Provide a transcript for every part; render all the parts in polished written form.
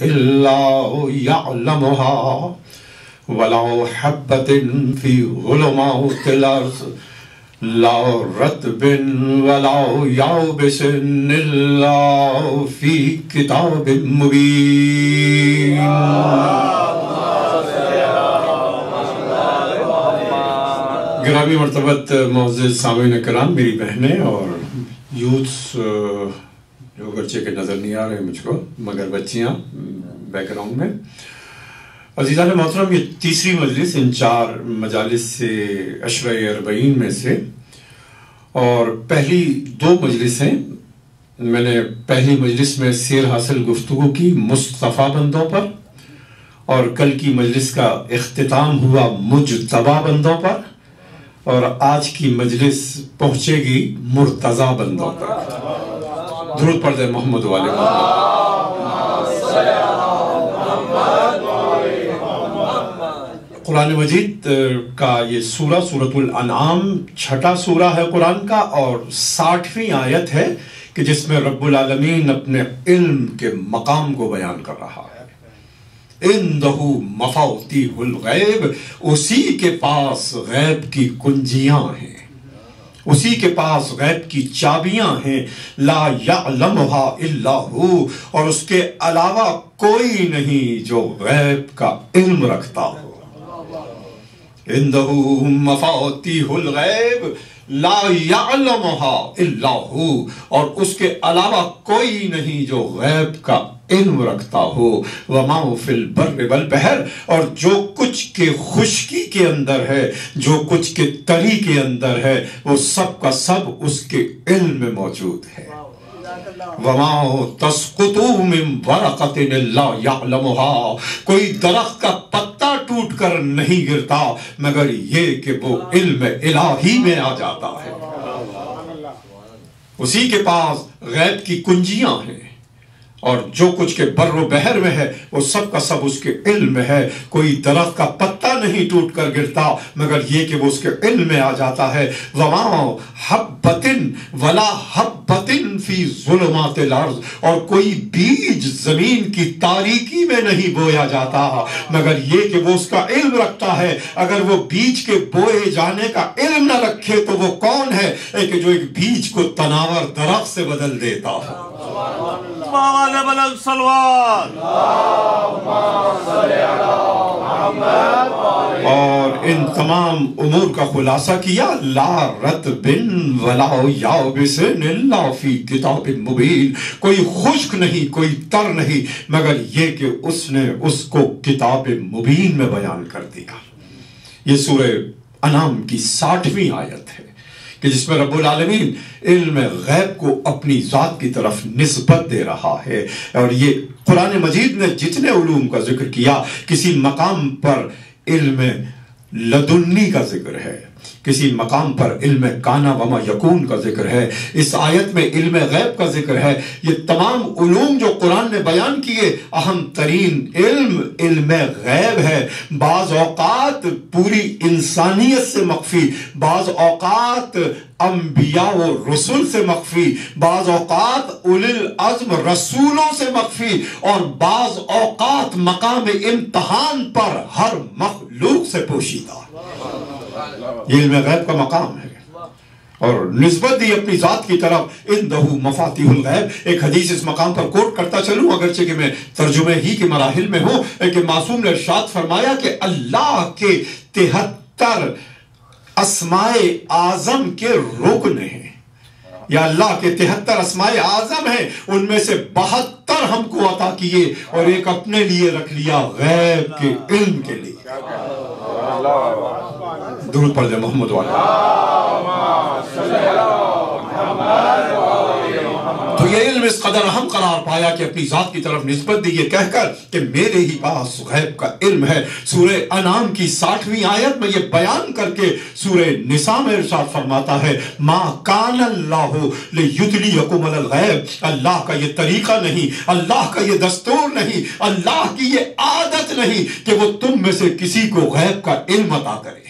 إلا يعلمها ولا حبة في ظلمات الأرض لا رطب ولا يابس إلا في كتاب مبين. گرامی مرتبت معزز سامعین کرام، میری بہنیں اور یوتھس جو اگرچہ کہ نظر نہیں آ رہے مجھ کو مگر بچیاں بیک گراؤنڈ میں، عزیزان محترم، یہ تیسری مجلس ان 4 مجالس سے عشرہ اربعین میں سے، اور پہلی 2 مجلسیں میں نے پہلی مجلس میں سیر حاصل گفتگو کی مصطفیٰ بندوں پر، اور کل کی مجلس کا اختتام ہوا مجتبی بندوں پر، اور آج کی مجلس پہنچے گی مرتضی بندوں پر. درود پڑھ دیں محمد والے محمد. قرآن مجید کا یہ سورہ سورۃ الانعام 6واں سورہ ہے قرآن کا، اور 60ویں آیت ہے کہ جس میں رب العالمین اپنے علم کے مقام کو بیان کر رہا ہے. اِنْدَهُ مَفَاتِحُ الْغَیْبِ، اسی کے پاس غیب کی کنجیاں ہیں، اسی کے پاس غیب کی چابیاں ہیں. لا یعلمها الا ہو، اور اس کے علاوہ کوئی نہیں جو غیب کا علم رکھتا ہو. اِنْدَهُ مَفَاتِحُ الْغَیْبِ لا یعلمها الا ہو، اور اس کے علاوہ کوئی نہیں جو غیب کا علم رکھتا ہو. وما فی البر والبحر، اور جو کچھ کے خشکی کے اندر ہے، جو کچھ کے تری کے اندر ہے، وہ سب کا سب اس کے علم میں موجود ہے. وما تسقط من ورقۃ الا یعلمها، کوئی درخت کا پتا ٹوٹ کر نہیں گرتا مگر یہ کہ وہ علم الہی میں آ جاتا ہے. اسی کے پاس غیب کی کنجیاں ہیں، اور جو کچھ کے بر و بحر میں ہے وہ سب کا سب اس کے علم میں ہے. کوئی درخت کا پتا نہیں ٹوٹ کر گرتا مگر یہ کہ وہ اس کے علم میں آ جاتا ہے. وما حبۃ ولا حبۃ فی ظلمات الارض، اور کوئی بیج زمین کی تاریکی میں نہیں بویا جاتا مگر یہ کہ وہ اس کا علم رکھتا ہے. اگر وہ بیج کے بوئے جانے کا علم نہ رکھے تو وہ کون ہے کہ جو ایک بیج کو تناور درخت سے بدل دیتا ہے. اور ان تمام امور کا خلاصہ کیا. لا رطب ولا یابس الا فی کتاب مبین، کوئی خشک نہیں کوئی تر نہیں مگر یہ کہ اس نے اس کو کتاب مبین میں بیان کر دیا. یہ سورہ انعام کی 60ویں آیت ہے کہ جس میں رب العالمین علم غیب کو اپنی ذات کی طرف نسبت دے رہا ہے. اور یہ قرآن مجید نے جتنے علوم کا ذکر کیا، کسی مقام پر علم لدنی کا ذکر ہے، کسی مقام پر علم کانا وما یکون کا ذکر ہے، اس آیت میں علم غیب کا ذکر ہے. یہ تمام علوم جو قرآن نے بیان کیے، اہم ترین علم غیب ہے. بعض اوقات پوری انسانیت سے مخفی، بعض اوقات انبیاء و رسول سے مخفی، بعض اوقات اولی العزم رسولوں سے مخفی، اور بعض اوقات مقام امتحان پر ہر مخلوق سے پوشیدہ. یہ علم غیب کا مقام ہے اور نسبت دی اپنی ذات کی طرف. اندہ مفاتیح الغیب، ایک حدیث اس مقام پر کوٹ کرتا چلوں اگرچہ کہ میں ترجمے ہی کے مراحل میں ہوں، کہ معصوم نے ارشاد فرمایا کہ اللہ کے 73 اسماء اعظم کے رکن ہیں، یا اللہ کے 73 اسماء اعظم ہیں، ان میں سے 72 ہم کو عطا کیے اور ایک اپنے لیے رکھ لیا غیب کے علم کے لیے. درود پڑھ دیں محمد والا. تو یہ علم اس قدر اہم قرار پایا کہ اپنی ذات کی طرف نسبت دی یہ کہہ کر کہ میرے ہی پاس غیب کا علم ہے. سورہ انعام کی 60ویں آیت میں یہ بیان کر کے سورہ نساء میں ارشاد فرماتا ہے ما کان اللہ لیدلیکم علی الغیب، اللہ کا یہ طریقہ نہیں، اللہ کا یہ دستور نہیں، اللہ کی یہ عادت نہیں کہ وہ تم میں سے کسی کو غیب کا علم عطا کرے.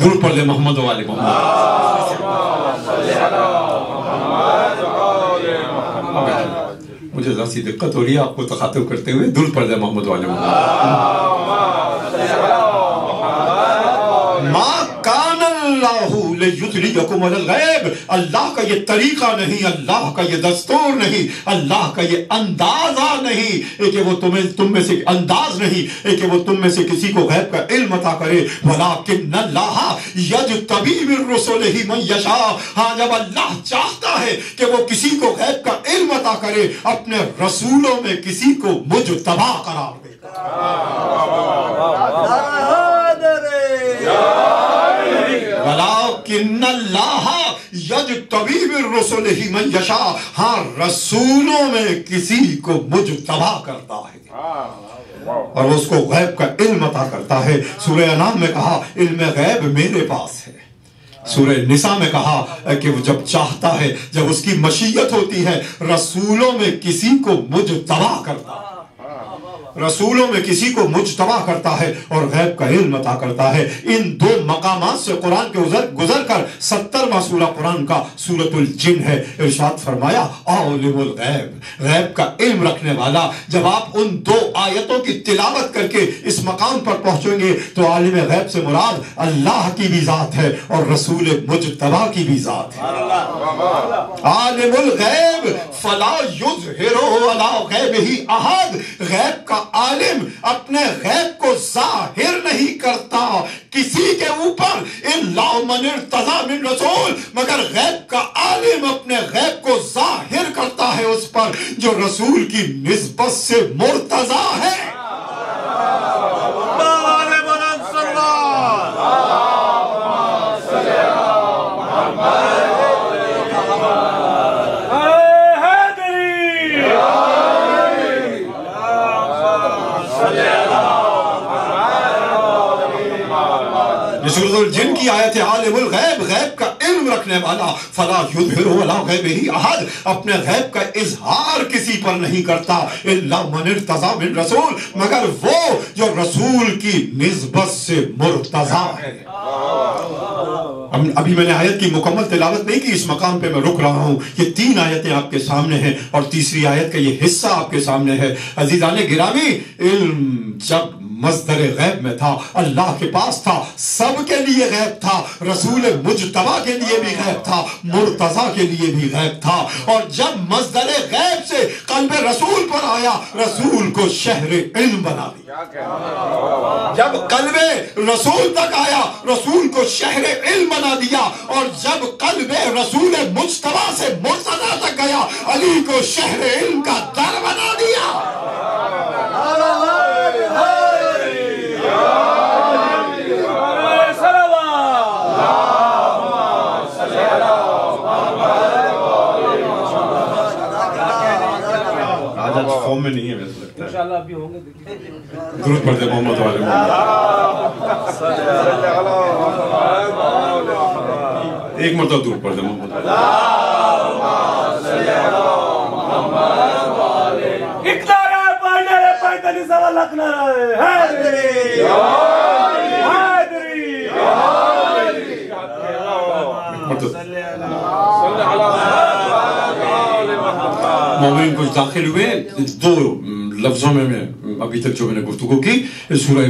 درود پڑھ لے محمد والے محمد. مجھے ذرا سی دقت ہو رہی ہے آپ کو تخاطب کرتے ہوئے، درود پڑھ دیں محمد والے ما کان اللہ لیطلعکم علی الغیب، اللہ کا یہ طریقہ نہیں، اللہ کا یہ دستور نہیں، اللہ کا یہ اندازہ نہیں کہ وہ تم میں سے انداز نہیں کہ وہ تم میں سے کسی کو غیب کا علم عطا کرے، ولکن اللہ یجتبی من رسلہ من یشاء، ہاں جب اللہ چاہتا ہے کہ وہ کسی کو غیب کا علم عطا کرے، اپنے رسولوں میں کسی کو مجتبی قرار دیتا وَلَٰكِنَّ اللَّهَ يَجْتَبِي مِن رُّسُلِهِ مَن يَشَاءُ، ہاں رسولوں میں کسی کو مجتبی کرتا ہے اور اس کو غیب کا علم عطا کرتا ہے۔ سورہ انعام میں کہا علم غیب میرے پاس ہے، سورہ نساء میں کہا کہ وہ جب چاہتا ہے، جب اس کی مشیت ہوتی ہے، رسولوں میں کسی کو مجتبی کرتا ہے، رسولوں میں کسی کو مجتبی کرتا ہے اور غیب کا علم عطا کرتا ہے۔ ان دو مقامات سے قرآن کے گزر کر 70واں سورہ قرآن کا سورۃ الجن ہے۔ ارشاد فرمایا عالم الغیب، غیب کا علم رکھنے والا۔ جب آپ ان دو آیتوں کی تلاوت کر کے اس مقام پر پہنچیں گے تو عالم غیب سے مراد اللہ کی بھی ذات ہے اور رسول مجتبی کی بھی ذات ہے۔ عالم الغیب فلا یظہر علی غیبہ احد، غیب کا عالم اپنے غیب کو ظاہر نہیں کرتا کسی کے اوپر، الا من ارتضی من رسول، مگر غیب کا عالم اپنے غیب کو ظاہر کرتا ہے اس پر جو رسول کی نسبت سے مرتضی ہے۔ سورۃ الجن کی آیت ہے عالم الغیب، غیب کا علم رکھنے والا، فلا یظہر علی غیبہ احد، اپنے غیب کا اظہار کسی پر نہیں کرتا، الا من ارتضی من رسول، مگر وہ جو رسول کی نسبت سے مرتضی ہے۔ ابھی میں نے آیت کی مکمل تلاوت نہیں کی، اس مقام پہ میں رک رہا ہوں۔ یہ 3 آیتیں آپ کے سامنے ہیں اور تیسری آیت کا یہ حصہ آپ کے سامنے ہے۔ عزیزان گرامی، علم جب مصدر غیب میں تھا، اللہ کے پاس تھا، سب کے لیے غیب تھا، رسول مجتبی کے لیے بھی غیب تھا، مرتضی کے لیے بھی غیب تھا، اور جب مصدر غیب سے قلب رسول پر آیا، رسول کو شہر علم بنا دیا۔ جب قلب رسول تک آیا، رسول کو شہر علم بنا دیا، اور جب قلب رسول مجتبی سے مرتضی تک گیا، علی کو شہر علم کا در بنا دیا۔ فارم میں نہیں ہے، ویسے لگتا ہے انشاءاللہ ابھی ہوں گے۔ درود پڑھتے محمد والے ایک مرتبہ درود پڑھتے محمد والے۔ اقتدار پڑھنے رہے پیدلی سوا لکھنا رہے حیدری حیدری مومنین کچھ داخل ہوئے، 2 لفظوں میں ابھی تک جو میں نے گفتگو کی، سورہ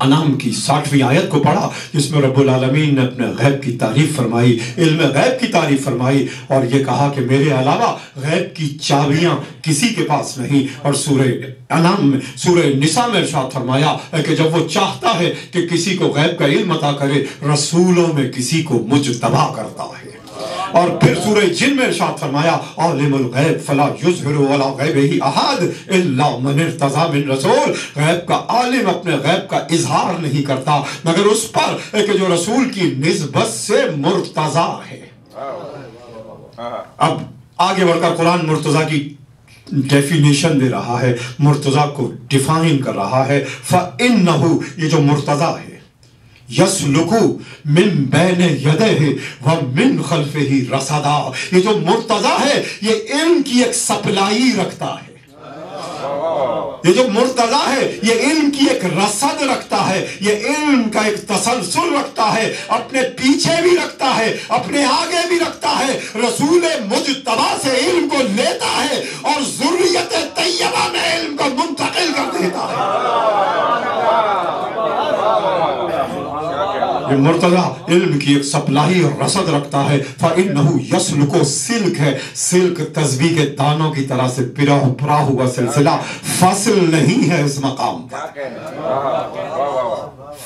انعام کی 60ویں آیت کو پڑھا جس میں رب العالمین نے اپنے غیب کی تعریف فرمائی، علم غیب کی تعریف فرمائی، اور یہ کہا کہ میرے علاوہ غیب کی چابیاں کسی کے پاس نہیں۔ اور سورہ انعام میں، سورہ نساء میں ارشاد فرمایا کہ جب وہ چاہتا ہے کہ کسی کو غیب کا علم عطا کرے، رسولوں میں کسی کو مجتبی کرتا ہے۔ اور پھر سورہ جن میں ارشاد فرمایا عالم الغیب فلا یظہر علی غیبہ احد الا من ارتضی من رسول، غیب کا عالم اپنے غیب کا اظہار نہیں کرتا مگر اس پر کہ جو رسول کی نسبت سے مرتضی ہے۔ اب آگے بڑھ کر قرآن مرتضی کی ڈیفینیشن دے رہا ہے، مرتضی کو ڈیفائن کر رہا ہے۔ فَإِنَّهُ، یہ جو مرتضی ہے، یسلکو من بین یدیہ ومن خلفہ رصدا، یہ جو مرتضی ہے یہ علم کی ایک سپلائی رکھتا ہے، یہ جو مرتضی ہے یہ علم کی ایک رصد رکھتا ہے، یہ علم کا ایک تسلسل رکھتا ہے، اپنے پیچھے بھی رکھتا ہے، اپنے آگے بھی رکھتا ہے، رسول مجتبی سے علم کو لیتا ہے اور ذریت طیبہ میں علم کو منتقل کر دیتا ہے۔ یہ مرتضی علم کی ایک سپلائی اور رصد رکھتا ہے۔ فَإِنَّهُ يَسْلُكُ سلک ہے، سلک تسبیح کے دانوں کی طرح سے پرا ہوا سلسلہ، فصل نہیں ہے اس مقام پر،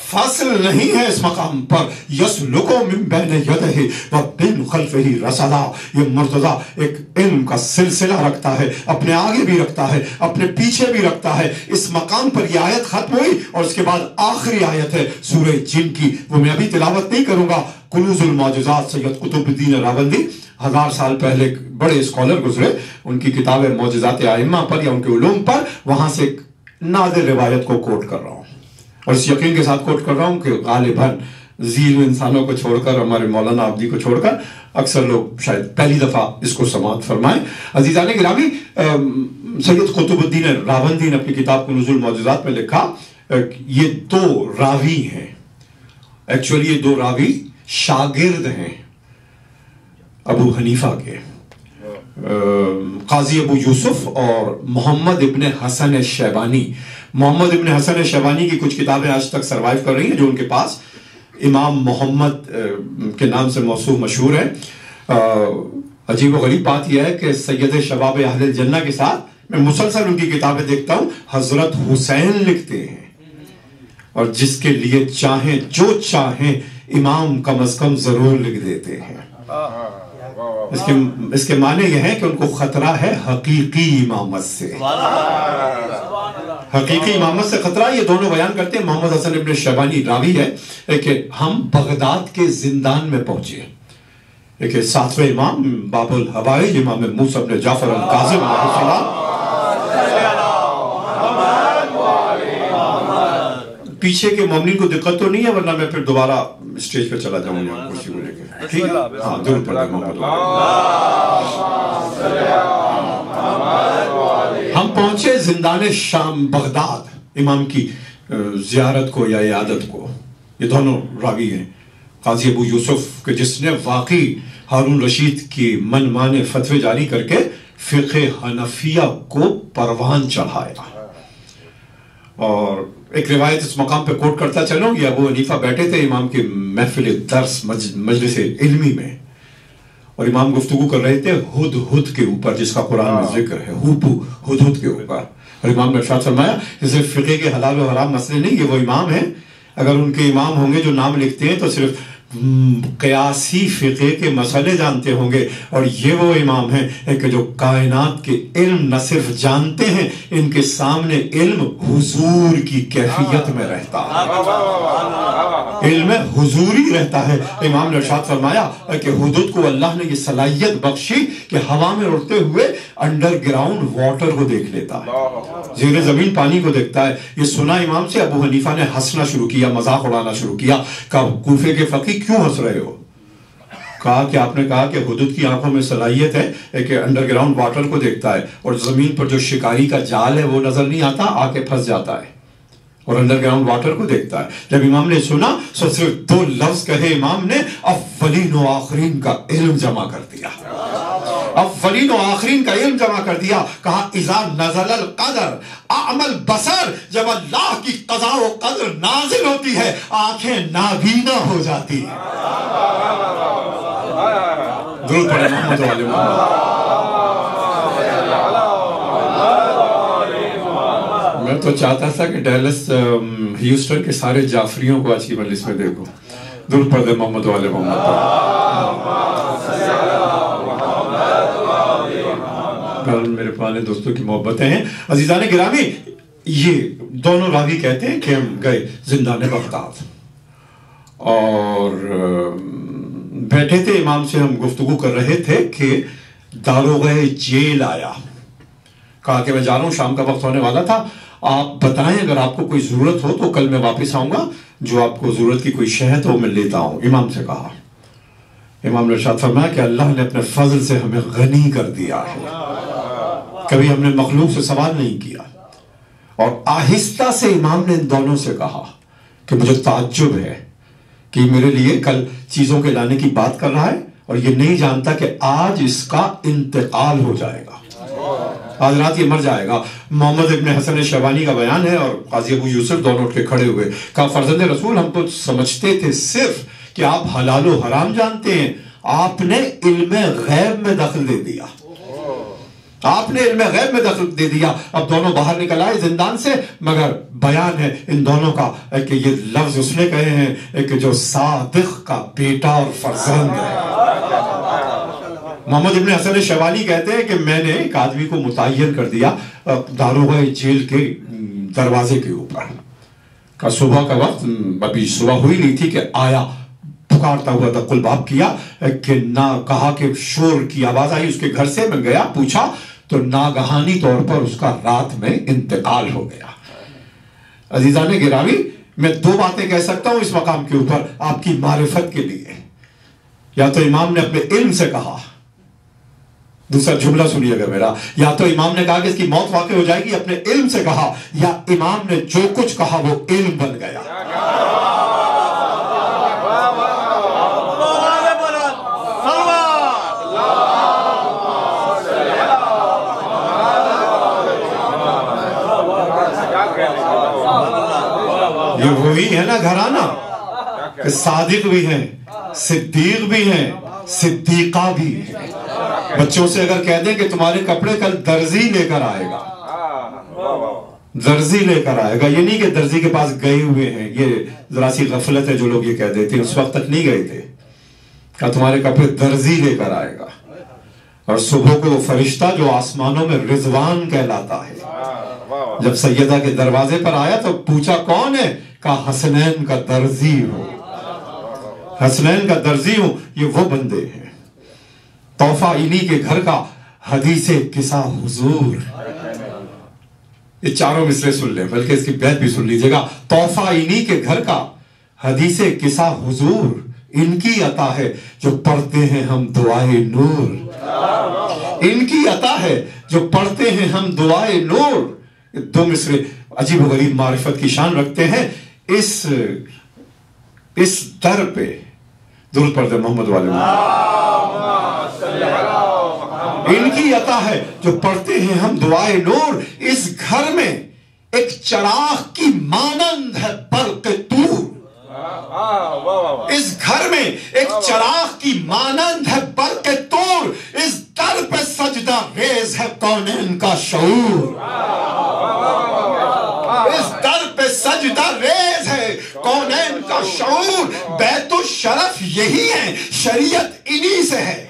فصل نہیں ہے اس مقام پر۔ يَسْلُكُ مِن بَيْنِ يَدَيْهِ وَمِن خَلْفِهِ رَصَدًا، یہ مرتضی ایک علم کا سلسلہ رکھتا ہے، اپنے آگے بھی رکھتا ہے، اپنے پیچھے بھی رکھتا ہے۔ اس مقام پر یہ آیت ختم ہوئی اور اس کے بعد آخری آیت ہے سورہ جن کی، وہ میں ابھی تلاوت نہیں کروں گا۔ کنوز المعجزات سید قطب الدین راولندی 1000 سال پہلے بڑے اسکالر گزرے، ان کی کتاب معجزات ائمہ پر یا ان کے علوم پر، وہاں سے ایک نادر روایت کو کوٹ کر رہا ہوں اور اس یقین کے ساتھ کوٹ کر رہا ہوں کہ غالباً ذیل انسانوں کو چھوڑ کر، ہمارے مولانا عابدی کو چھوڑ کر، اکثر لوگ شاید پہلی دفعہ اس کو سماعت فرمائیں۔ عزیزان گرامی، سید قطب الدین راولندی نے اپنی کتاب کنوز المعجزات میں لکھا یہ دو راوی ہیں، ایکچولی یہ دو راوی شاگرد ہیں ابو حنیفہ کے، قاضی ابو یوسف اور محمد ابن حسن شیبانی۔ محمد ابن حسن شیبانی کی کچھ کتابیں آج تک سروائیو کر رہی ہیں جو ان کے پاس امام محمد کے نام سے موصوف مشہور ہے۔ عجیب و غریب بات یہ ہے کہ سید شباب اہل الجنہ کے ساتھ میں مسلسل ان کی کتابیں دیکھتا ہوں، حضرت حسین لکھتے ہیں، اور جس کے لیے چاہیں جو چاہیں امام کم از کم ضرور لکھ دیتے ہیں۔ اس کے معنی یہ ہے کہ ان کو خطرہ ہے حقیقی امامت سے، حقیقی امامت سے خطرہ۔ یہ دونوں بیان کرتے ہیں، محمد حسن ابن شیبانی راوی ہے کہ ہم بغداد کے زندان میں پہنچے، ایک ساتویں امام باب الحوائج امام موسیٰ بن جعفر الکاظم علیہ السلام، پیچھے کے مومنین کو دقت تو نہیں ہے ورنہ میں پھر دوبارہ اسٹیج پہ چلا جاؤں گا کرسی کو لے کے، ٹھیک ہے؟ ہاں ضرور پڑھیں محمد۔ ہم پہنچے زندان شام بغداد امام کی زیارت کو یا عیادت کو۔ یہ دونوں راوی ہیں، قاضی ابو یوسف کہ جس نے واقعی ہارون رشید کی من مانے فتوے جاری کر کے فقہ حنفیہ کو پروان چڑھایا۔ اور ایک روایت اس مقام پہ کوٹ کرتا چلوں، یہ ابو حنیفہ بیٹھے تھے امام کی محفل درس مجلس علمی میں، اور امام گفتگو کر رہے تھے ہدہد کے اوپر، جس کا قرآن میں ذکر ہے، ہدہد کے اوپر، اور امام نے ارشاد فرمایا جیسے فقہ کے حلال و حرام مسئلے نہیں، یہ وہ امام ہیں، اگر ان کے امام ہوں گے جو نام لکھتے ہیں تو صرف قیاسی فقہ کے مسئلے جانتے ہوں گے، اور یہ وہ امام ہیں کہ جو کائنات کے علم نہ صرف جانتے ہیں، ان کے سامنے علم حضور کی کیفیت میں رہتا ہے، علم حضوری رہتا ہے۔ امام نے ارشاد فرمایا کہ ہدہد کو اللہ نے یہ صلاحیت بخشی کہ ہوا میں اڑتے ہوئے انڈر گراؤنڈ واٹر کو دیکھ لیتا ہے، زیر زمین پانی کو دیکھتا ہے۔ یہ سنا امام سے، ابو حنیفہ نے ہنسنا شروع کیا، مذاق اڑانا شروع کیا۔ کہا کوفے کے فقیہ کیوں ہنس رہے ہو؟ کہا کہ آپ نے کہا کہ ہدہد کی آنکھوں میں صلاحیت ہے کہ انڈر گراؤنڈ واٹر کو دیکھتا ہے، اور زمین پر جو شکاری کا جال ہے وہ نظر نہیں آتا، آ کے پھنس جاتا ہے، اور انڈر گراؤنڈ واٹر کو دیکھتا ہے۔ جب امام نے سنا تو صرف 2 لفظ کہے امام نے، اولین و آخرین کا علم جمع کر دیا، اولین و آخرین کا علم جمع کر دیا۔ کہا اذا نزل القدر اعمی البصر، جب اللہ کی قضاء و قدر نازل ہوتی ہے آنکھیں نابینا ہو جاتی ہیں۔ درود پڑھیں محمد و آل محمد۔ میں تو چاہتا تھا کہ ڈیلس ہیوسٹن کے سارے جعفریوں کو آج کی مجلس میں دیکھو۔ درود پڑھ دیں محمد و آل محمد۔ میرے پرانے دوستوں کی محبتیں ہیں۔ عزیزان گرامی، یہ دونوں راوی کہتے ہیں کہ ہم گئے زندان بغداد اور بیٹھے تھے امام سے، ہم گفتگو کر رہے تھے کہ داروغہ جیل آیا، کہا کہ میں جا رہا ہوں، شام کا وقت ہونے والا تھا، آپ بتائیں اگر آپ کو کوئی ضرورت ہو تو کل میں واپس آؤں گا، جو آپ کو ضرورت کی کوئی شے ہے تو میں لیتا ہوں۔ امام سے کہا، امام نے ارشاد فرمایا کہ اللہ نے اپنے فضل سے ہمیں غنی کر دیا ہے، کبھی ہم نے مخلوق سے سوال نہیں کیا، اور آہستہ سے امام نے ان دونوں سے کہا کہ مجھے تعجب ہے کہ میرے لیے کل چیزوں کے لانے کی بات کر رہا ہے اور یہ نہیں جانتا کہ آج اس کا انتقال ہو جائے گا، آج رات یہ مر جائے گا۔ محمد ابن حسن شیبانی کا بیان ہے اور قاضی ابو یوسف دونوں اٹھ کے کھڑے ہوئے، کہا فرزند رسول ہم تو سمجھتے تھے صرف کہ آپ حلال و حرام جانتے ہیں، آپ نے علم غیب میں دخل دے دیا، آپ نے علم غیب میں دخل دے دیا۔ اب دونوں باہر نکل آئے زندان سے، مگر بیان ہے ان دونوں کا کہ یہ لفظ اس نے کہے ہیں کہ جو صادق کا بیٹا اور فرزند ہے۔ محمد ابن حسن شیبانی کہتے ہیں کہ میں نے ایک آدمی کو متعین کر دیا داروغہ جیل کے دروازے کے اوپر، کہ صبح کا وقت ابھی صبح ہوئی نہیں تھی کہ آیا، پکارتا ہوا دق الباب کیا کہ نہ کہا کہ شور کی آواز آئی اس کے گھر سے، میں گیا پوچھا تو ناگہانی طور پر اس کا رات میں انتقال ہو گیا۔ عزیزان گرامی، میں دو باتیں کہہ سکتا ہوں اس مقام کے اوپر آپ کی معرفت کے لیے، یا تو امام نے اپنے علم سے کہا، دوسرا جملہ سنیے گا میرا، یا تو امام نے کہا کہ اس کی موت واقع ہو جائے گی اپنے علم سے کہا، یا امام نے جو کچھ کہا وہ علم بن گیا۔ یہ وہی ہے نا گھرانہ کہ صادق بھی ہیں، صدیق بھی ہیں، صدیقہ بھی ہیں۔ بچوں سے اگر کہہ دیں کہ تمہارے کپڑے کل درزی لے کر آئے گا، درزی لے کر آئے گا، یہ نہیں کہ درزی کے پاس گئے ہوئے ہیں، یہ ذرا سی غفلت ہے جو لوگ یہ کہہ دیتے ہیں، اس وقت تک نہیں گئے تھے، کہ تمہارے کپڑے درزی لے کر آئے گا۔ اور صبح کو وہ فرشتہ جو آسمانوں میں رضوان کہلاتا ہے جب سیدہ کے دروازے پر آیا تو پوچھا کون ہے؟ کہا حسنین کا درزی ہوں، حسنین کا درزی ہوں۔ یہ وہ بندے ہیں طوفہ انہی کے گھر کا حدیث قصہ حضور۔ یہ چاروں مصرے سن لیں، بلکہ اس کی بیت بھی سن لیجئے گا۔ طوفہ انہی کے گھر کا حدیث قصہ حضور، ان کی عطا ہے جو پڑھتے ہیں ہم دعائے نور، ان کی عطا ہے جو پڑھتے ہیں ہم دعائے نور۔ دو مصرے عجیب و غریب معرفت کی شان رکھتے ہیں۔ اس در پہ درود پڑھتے محمد والے، ان کی عطا ہے جو پڑھتے ہیں ہم دعائے نور، اس گھر میں ایک چراغ کی مانند ہے برق طور، اس گھر میں ایک چراغ کی مانند ہے برق طور، اس در پہ سجدہ ریز ہے کونین کا شعور، اس در پہ سجدہ ریز ہے کونین کا شعور۔ بیت الشرف یہی ہے، شریعت انہی سے ہے،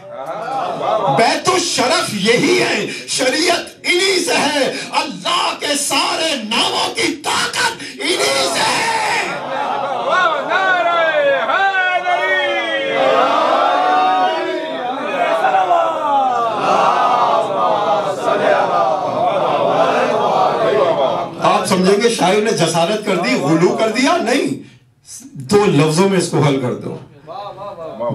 بیت الشرف یہی ہے، شریعت انہی سے ہے، اللہ کے سارے ناموں کی طاقت انہی سے ہے۔ آپ سمجھیں گے شاعر نے جسارت کر دی، غلو کر دیا، نہیں، دو لفظوں میں اس کو حل کر دو۔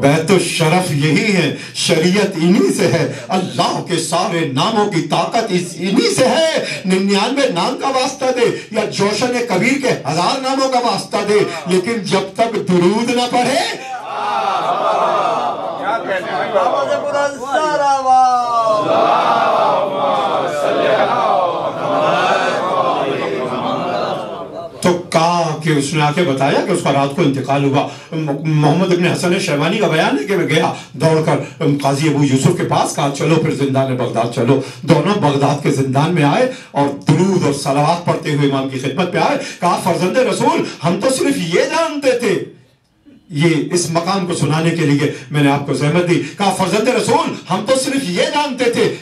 بیت الشرف یہی ہے، شریعت انہی سے ہے، اللہ کے سارے ناموں کی طاقت انہی سے ہے۔ 99 نام کا واسطہ دے یا جوشن کبیر کے 1000 ناموں کا واسطہ دے، لیکن جب تک درود نہ پڑھے تو کہا کہ اس نے آ کے بتایا کہ اس کا رات کو انتقال ہوا۔ محمد ابن حسن شیبانی کا بیان ہے کہ میں گیا دوڑ کر قاضی ابو یوسف کے پاس، کہا چلو پھر زندان بغداد چلو۔ دونوں بغداد کے زندان میں آئے اور درود اور صلوات پڑھتے ہوئے امام کی خدمت پہ آئے۔ کہا فرزند رسول ہم تو صرف یہ جانتے تھے، یہ اس مقام کو سنانے کے لیے میں نے آپ کو زحمت دی۔ کہا فرزند رسول ہم تو صرف یہ جانتے تھے